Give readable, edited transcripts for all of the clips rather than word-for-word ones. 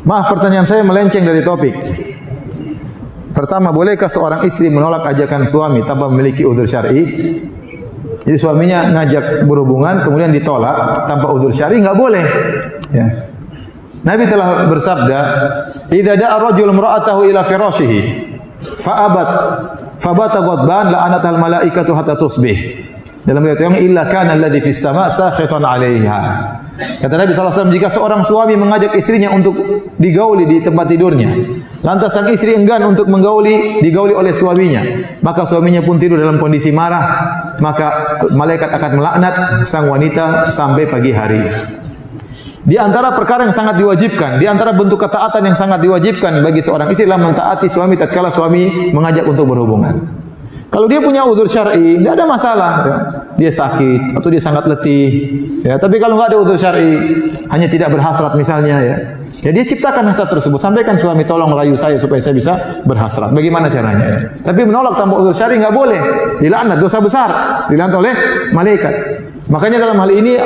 Maaf, pertanyaan saya melenceng dari topik. Pertama, bolehkah seorang istri menolak ajakan suami tanpa memiliki udzur syar'i? Jadi suaminya ngajak berhubungan kemudian ditolak tanpa udzur syar'i, enggak boleh. Ya. Nabi telah bersabda, "Idza da'a ar-rajul imra'atahu ila firashihi fa'abat fabata ghadban la'anatal malaikatu hatta tusbih." Dalam riwayat yang illa kana alladhi fis sama' sakhitan 'alaiha. Kata Nabi sallallahu alaihi wasallam, jika seorang suami mengajak istrinya untuk digauli di tempat tidurnya, lantas sang istri enggan untuk digauli oleh suaminya, maka suaminya pun tidur dalam kondisi marah, maka malaikat akan melaknat sang wanita sampai pagi hari. Di antara perkara yang sangat diwajibkan, di antara bentuk ketaatan yang sangat diwajibkan bagi seorang istri adalah mentaati suami tatkala suami mengajak untuk berhubungan. Kalau dia punya udzur syar'i, tidak ada masalah. Ya. Dia sakit atau dia sangat letih. Ya, tapi kalau enggak ada udzur syar'i, hanya tidak berhasrat misalnya, ya dia ciptakan hasrat tersebut. Sampaikan suami, tolong rayu saya supaya saya bisa berhasrat. Bagaimana caranya? Ya. Tapi menolak tanpa udzur syar'i enggak boleh. Dilaknat, dosa besar. Dilaknat oleh malaikat. Makanya dalam hal ini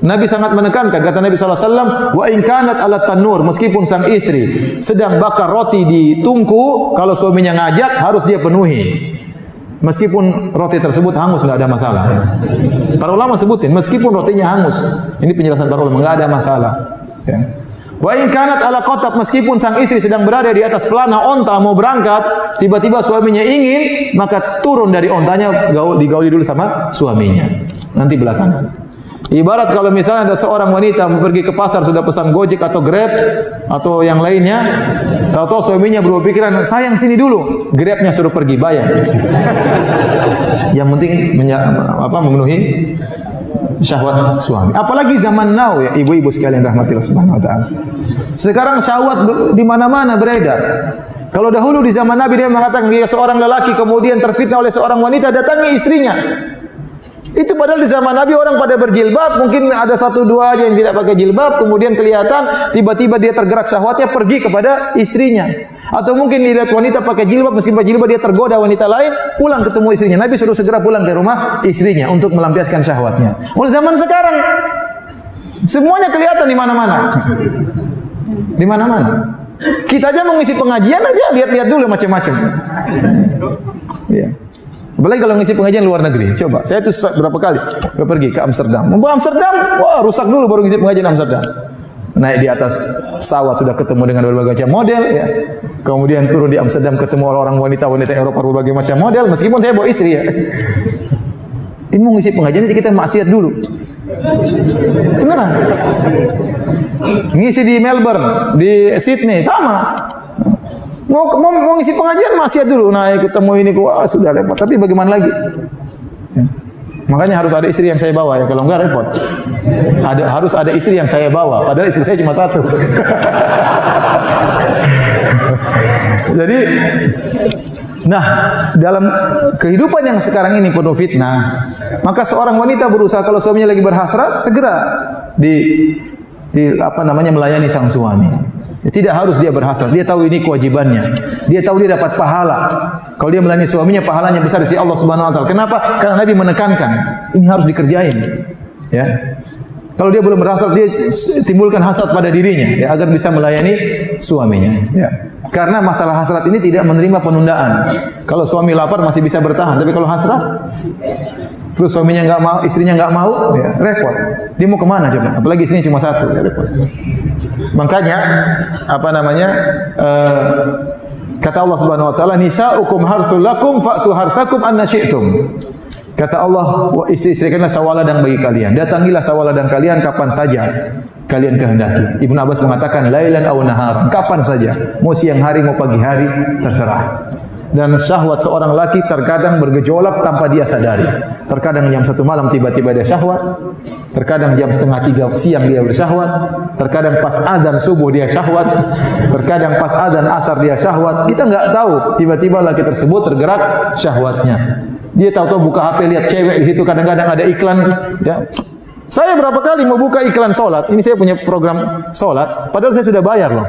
Nabi sangat menekankan, kata Nabi sallallahu alaihi wasallam, wa in kanat ala tanur, meskipun sang istri sedang bakar roti di tungku, kalau suaminya ngajak harus dia penuhi. Meskipun roti tersebut hangus enggak ada masalah. Ya. Para ulama sebutin meskipun rotinya hangus. Ini penjelasan para ulama, enggak ada masalah. Ya. Wa in kanat ala qatab, meskipun sang istri sedang berada di atas pelana onta mau berangkat, tiba-tiba suaminya ingin, maka turun dari ontanya, digauli dulu sama suaminya. Nanti belakangan. Ibarat kalau misalnya ada seorang wanita mau pergi ke pasar sudah pesan Gojek atau Grab atau yang lainnya, tahu-tahu suaminya berpikiran, sayang sini dulu, Grabnya suruh pergi bayar. Yang penting memenuhi syahwat suami. Apalagi zaman now ya, ibu-ibu sekalian rahmatillah subhanahu wa ta'ala. Sekarang syahwat di mana-mana beredar. Kalau dahulu di zaman Nabi dia mengatakan jika seorang lelaki kemudian terfitnah oleh seorang wanita, datangi istrinya. Itu padahal di zaman Nabi orang pada berjilbab, mungkin ada satu dua aja yang tidak pakai jilbab, kemudian kelihatan, tiba-tiba dia tergerak syahwatnya pergi kepada istrinya. Atau mungkin dilihat wanita pakai jilbab, meskipun jilbab dia tergoda wanita lain, pulang ketemu istrinya. Nabi suruh segera pulang ke rumah istrinya untuk melampiaskan syahwatnya. Oleh zaman sekarang, semuanya kelihatan di mana-mana. Di mana-mana. Kita aja mengisi pengajian aja, lihat-lihat dulu macam-macam. Iya. Apalagi kalau ngisi pengajian luar negeri. Coba, saya tuh berapa kali pergi ke Amsterdam. Mau Amsterdam, wah rusak dulu baru ngisi pengajian Amsterdam. Naik di atas pesawat sudah ketemu dengan berbagai macam model, ya. Kemudian turun di Amsterdam ketemu orang wanita-wanita Eropa berbagai macam model. Meskipun saya bawa istri ya. Ini mau ngisi pengajian jadi kita maksiat dulu. Beneran. Ngisi di Melbourne, di Sydney sama. Mau ngisi pengajian maksiat dulu, naik ketemu ini, wah sudah repot. Tapi bagaimana lagi? Ya. Makanya harus ada istri yang saya bawa ya, kalau enggak repot. Harus ada istri yang saya bawa, padahal istri saya cuma satu. Jadi, nah dalam kehidupan yang sekarang ini penuh fitnah, maka seorang wanita berusaha kalau suaminya lagi berhasrat segera melayani sang suami. Tidak harus dia berhasrat, dia tahu ini kewajibannya. Dia tahu dia dapat pahala. Kalau dia melayani suaminya, pahalanya besar di sisi Allah Subhanahu wa taala. Kenapa? Karena Nabi menekankan, ini harus dikerjain. Ya. Kalau dia belum berhasrat, dia timbulkan hasrat pada dirinya ya, agar bisa melayani suaminya. Ya. Karena masalah hasrat ini tidak menerima penundaan. Kalau suami lapar masih bisa bertahan, tapi kalau hasrat, terus suaminya enggak mau, istrinya enggak mau, ya, repot. Dia mau kemana coba? Apalagi istrinya cuma satu, ya, repot. Makanya kata Allah Subhanahu wa taala, nisaukum harthul lakum fa'tu harthakum anna syi'tum. Kata Allah, istri-istri kalian sawaladang bagi kalian. Datangilah sawaladang kalian kapan saja kalian kehendaki. Ibnu Abbas mengatakan lailan aw naharan, kapan saja, mau siang hari mau pagi hari terserah. Dan syahwat seorang laki terkadang bergejolak tanpa dia sadari. Terkadang jam 1 malam tiba-tiba dia syahwat, terkadang jam 2:30 siang dia bersyahwat, terkadang pas adzan subuh dia syahwat, terkadang pas adzan asar dia syahwat. Kita enggak tahu, tiba-tiba laki tersebut tergerak syahwatnya. Dia tahu-tahu buka HP lihat cewek di situ, kadang-kadang ada iklan, ya. Saya berapa kali mau buka iklan salat. Ini saya punya program salat, padahal saya sudah bayar loh.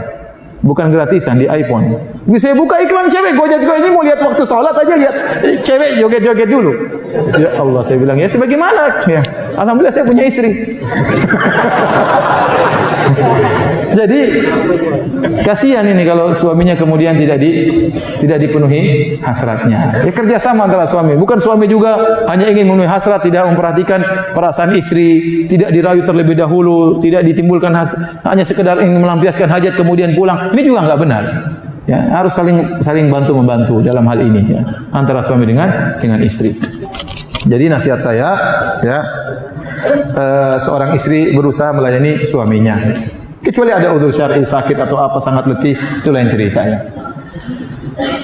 Bukan gratisan di iPhone. Saya buka iklan cewek, gojek-gojek ini mau lihat waktu sholat aja, lihat cewek joget-joget dulu. Ya Allah, saya bilang, ya sebagaimana? Ya, alhamdulillah saya punya istri. Jadi kasihan ini kalau suaminya kemudian tidak dipenuhi hasratnya. Ya kerjasama antara suami. Bukan suami juga hanya ingin memenuhi hasrat, tidak memperhatikan perasaan istri, tidak dirayu terlebih dahulu, tidak ditimbulkan hanya sekedar ingin melampiaskan hajat kemudian pulang. Ini juga enggak benar. Ya, harus saling bantu membantu dalam hal ini ya, antara suami dengan istri. Jadi nasihat saya ya, seorang istri berusaha melayani suaminya. Kecuali ada udzur syar'i, sakit atau apa sangat letih, itu lain ceritanya.